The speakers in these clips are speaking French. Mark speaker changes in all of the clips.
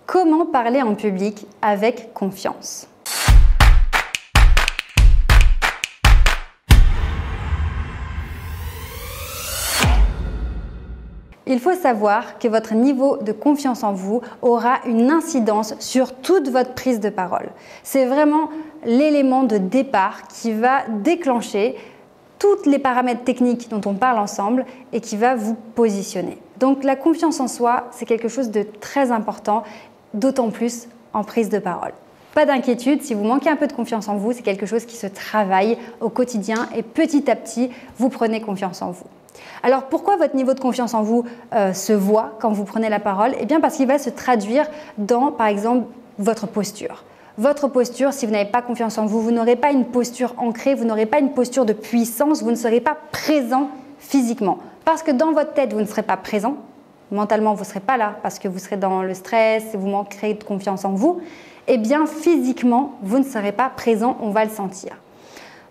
Speaker 1: Comment parler en public avec confiance? Il faut savoir que votre niveau de confiance en vous aura une incidence sur toute votre prise de parole. C'est vraiment l'élément de départ qui va déclencher tous les paramètres techniques dont on parle ensemble et qui va vous positionner. Donc la confiance en soi, c'est quelque chose de très important, d'autant plus en prise de parole. Pas d'inquiétude, si vous manquez un peu de confiance en vous, c'est quelque chose qui se travaille au quotidien et petit à petit, vous prenez confiance en vous. Alors pourquoi votre niveau de confiance en vous se voit quand vous prenez la parole? Eh bien parce qu'il va se traduire dans, par exemple, votre posture. Votre posture, si vous n'avez pas confiance en vous, vous n'aurez pas une posture ancrée, vous n'aurez pas une posture de puissance, vous ne serez pas présent physiquement. Parce que dans votre tête, vous ne serez pas présent. Mentalement, vous ne serez pas là parce que vous serez dans le stress et vous manquerez de confiance en vous. Eh bien, physiquement, vous ne serez pas présent, on va le sentir.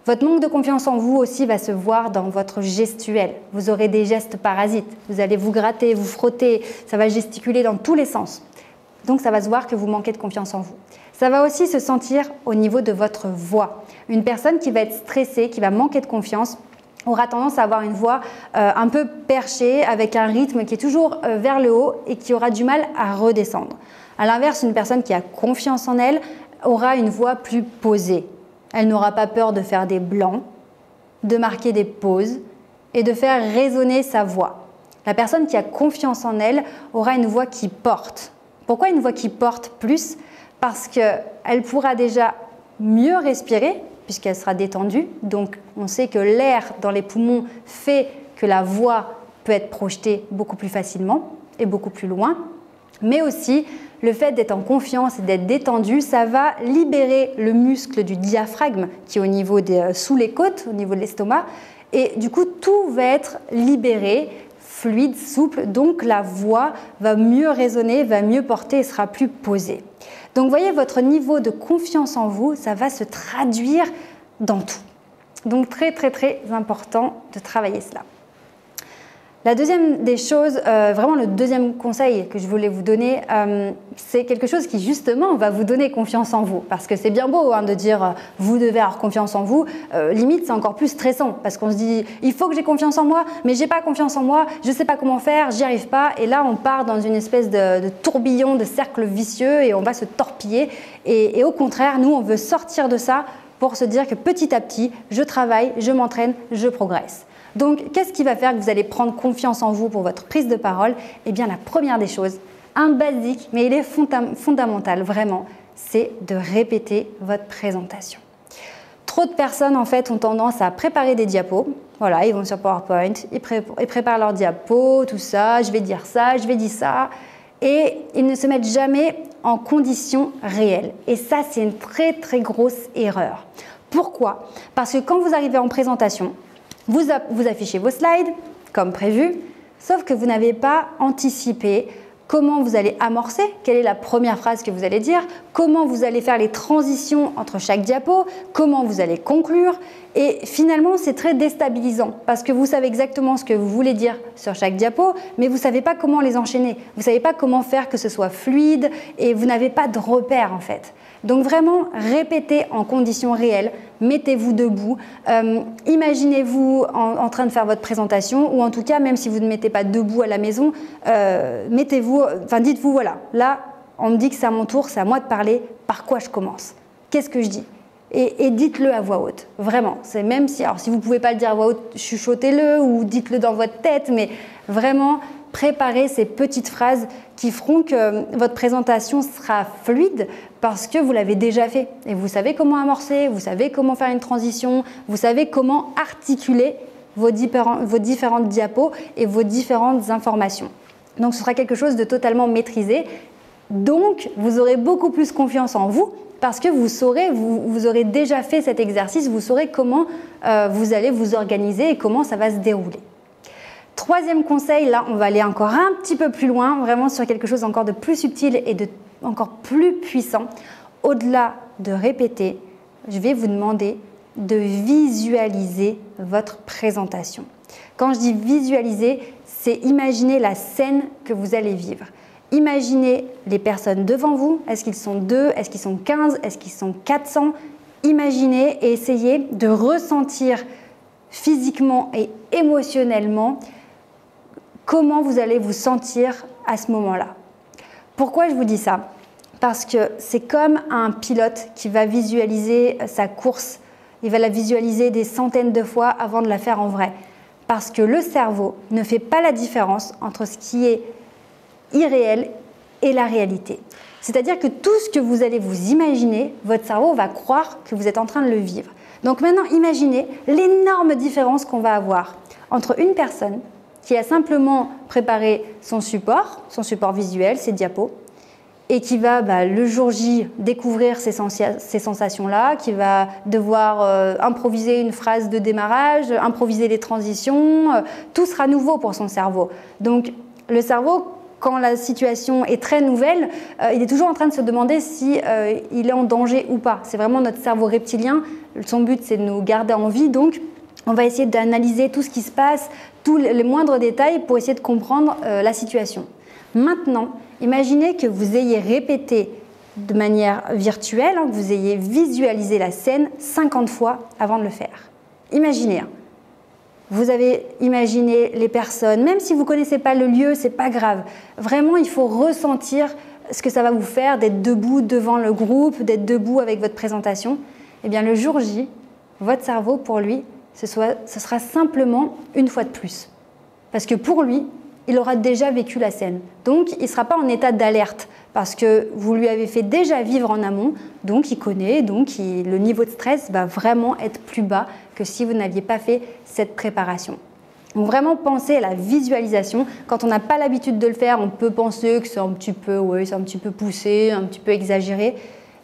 Speaker 1: Votre manque de confiance en vous aussi va se voir dans votre gestuel. Vous aurez des gestes parasites. Vous allez vous gratter, vous frotter, ça va gesticuler dans tous les sens. Donc, ça va se voir que vous manquez de confiance en vous. Ça va aussi se sentir au niveau de votre voix. Une personne qui va être stressée, qui va manquer de confiance, aura tendance à avoir une voix un peu perchée, avec un rythme qui est toujours vers le haut et qui aura du mal à redescendre. À l'inverse, une personne qui a confiance en elle aura une voix plus posée. Elle n'aura pas peur de faire des blancs, de marquer des pauses et de faire résonner sa voix. La personne qui a confiance en elle aura une voix qui porte. Pourquoi une voix qui porte plus? Parce qu'elle pourra déjà mieux respirer puisqu'elle sera détendue. Donc, on sait que l'air dans les poumons fait que la voix peut être projetée beaucoup plus facilement et beaucoup plus loin. Mais aussi, le fait d'être en confiance et d'être détendu, ça va libérer le muscle du diaphragme qui est au niveau sous les côtes, au niveau de l'estomac. Et du coup, tout va être libéré, fluide, souple. Donc, la voix va mieux résonner, va mieux porter et sera plus posée. Donc, vous voyez, votre niveau de confiance en vous, ça va se traduire dans tout. Donc, très, très, très important de travailler cela. La deuxième des choses, vraiment le deuxième conseil que je voulais vous donner, c'est quelque chose qui justement va vous donner confiance en vous. Parce que c'est bien beau de dire vous devez avoir confiance en vous. Limite, c'est encore plus stressant parce qu'on se dit il faut que j'ai confiance en moi, mais j'ai pas confiance en moi, je sais pas comment faire, j'y arrive pas. Et là, on part dans une espèce de tourbillon, de cercle vicieux et on va se torpiller. Et au contraire, nous, on veut sortir de ça pour se dire que petit à petit, je travaille, je m'entraîne, je progresse. Donc, qu'est-ce qui va faire que vous allez prendre confiance en vous pour votre prise de parole? Eh bien, la première des choses, un basique, mais il est fondamental, vraiment, c'est de répéter votre présentation. Trop de personnes, en fait, ont tendance à préparer des diapos. Voilà, ils vont sur PowerPoint, ils préparent leurs diapos, tout ça, je vais dire ça, je vais dire ça. Et ils ne se mettent jamais en conditions réelles. Et ça, c'est une très, très grosse erreur. Pourquoi? Parce que quand vous arrivez en présentation, vous affichez vos slides comme prévu, sauf que vous n'avez pas anticipé comment vous allez amorcer, quelle est la première phrase que vous allez dire, comment vous allez faire les transitions entre chaque diapo, comment vous allez conclure. Et finalement, c'est très déstabilisant parce que vous savez exactement ce que vous voulez dire sur chaque diapo, mais vous ne savez pas comment les enchaîner. Vous ne savez pas comment faire que ce soit fluide et vous n'avez pas de repères en fait. Donc vraiment, répétez en conditions réelles, mettez-vous debout, imaginez-vous en train de faire votre présentation ou en tout cas, même si vous ne mettez pas debout à la maison, dites-vous, voilà, là, on me dit que c'est à mon tour, c'est à moi de parler, par quoi je commence? Qu'est-ce que je dis? Et dites-le à voix haute, vraiment. C'est même si, alors si vous ne pouvez pas le dire à voix haute, chuchotez-le ou dites-le dans votre tête, mais vraiment, préparez ces petites phrases qui feront que votre présentation sera fluide parce que vous l'avez déjà fait. Et vous savez comment amorcer, vous savez comment faire une transition, vous savez comment articuler vos différentes diapos et vos différentes informations. Donc, ce sera quelque chose de totalement maîtrisé. Donc, vous aurez beaucoup plus confiance en vous parce que vous aurez déjà fait cet exercice, vous saurez comment vous allez vous organiser et comment ça va se dérouler. Troisième conseil, là, on va aller encore un petit peu plus loin, vraiment sur quelque chose encore de plus subtil et de encore plus puissant. Au-delà de répéter, je vais vous demander de visualiser votre présentation. Quand je dis visualiser, c'est imaginer la scène que vous allez vivre. Imaginez les personnes devant vous. Est-ce qu'ils sont 2? Est-ce qu'ils sont 15? Est-ce qu'ils sont 400? Imaginez et essayez de ressentir physiquement et émotionnellement comment vous allez vous sentir à ce moment-là. Pourquoi je vous dis ça? Parce que c'est comme un pilote qui va visualiser sa course. Il va la visualiser des centaines de fois avant de la faire en vrai. Parce que le cerveau ne fait pas la différence entre ce qui est irréel et la réalité. C'est-à-dire que tout ce que vous allez vous imaginer, votre cerveau va croire que vous êtes en train de le vivre. Donc maintenant, imaginez l'énorme différence qu'on va avoir entre une personne qui a simplement préparé son support visuel, ses diapos, et qui va le jour J découvrir ces sensations-là, qui va devoir improviser une phrase de démarrage, improviser les transitions, tout sera nouveau pour son cerveau. Donc le cerveau, quand la situation est très nouvelle, il est toujours en train de se demander si il est en danger ou pas. C'est vraiment notre cerveau reptilien, son but c'est de nous garder en vie, donc on va essayer d'analyser tout ce qui se passe, tous les moindres détails pour essayer de comprendre la situation. Maintenant, imaginez que vous ayez répété de manière virtuelle, que vous ayez visualisé la scène 50 fois avant de le faire. Imaginez. Vous avez imaginé les personnes, même si vous ne connaissez pas le lieu, ce n'est pas grave. Vraiment, il faut ressentir ce que ça va vous faire d'être debout devant le groupe, d'être debout avec votre présentation. Eh bien, le jour J, votre cerveau, pour lui, ce sera simplement une fois de plus. Parce que pour lui, il aura déjà vécu la scène. Donc, il ne sera pas en état d'alerte parce que vous lui avez fait déjà vivre en amont, donc il connaît, donc le niveau de stress va vraiment être plus bas que si vous n'aviez pas fait cette préparation. Donc vraiment pensez à la visualisation. Quand on n'a pas l'habitude de le faire, on peut penser que c'est un petit peu poussé, un petit peu exagéré.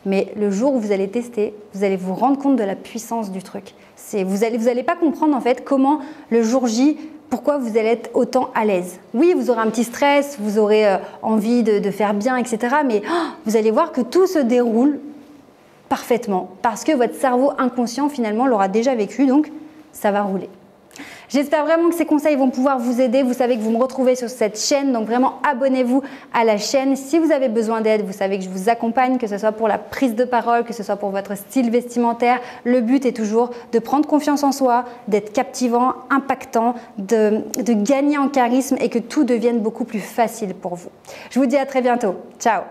Speaker 1: Mais le jour où vous allez tester, vous allez vous rendre compte de la puissance du truc. Vous n'allez pas comprendre en fait comment le jour J, pourquoi vous allez être autant à l'aise. Oui, vous aurez un petit stress, vous aurez envie de faire bien, etc. Mais vous allez voir que tout se déroule parfaitement parce que votre cerveau inconscient finalement l'aura déjà vécu, donc ça va rouler. J'espère vraiment que ces conseils vont pouvoir vous aider. Vous savez que vous me retrouvez sur cette chaîne, donc vraiment abonnez-vous à la chaîne. Si vous avez besoin d'aide, vous savez que je vous accompagne, que ce soit pour la prise de parole, que ce soit pour votre style vestimentaire. Le but est toujours de prendre confiance en soi, d'être captivant, impactant, de gagner en charisme et que tout devienne beaucoup plus facile pour vous. Je vous dis à très bientôt. Ciao!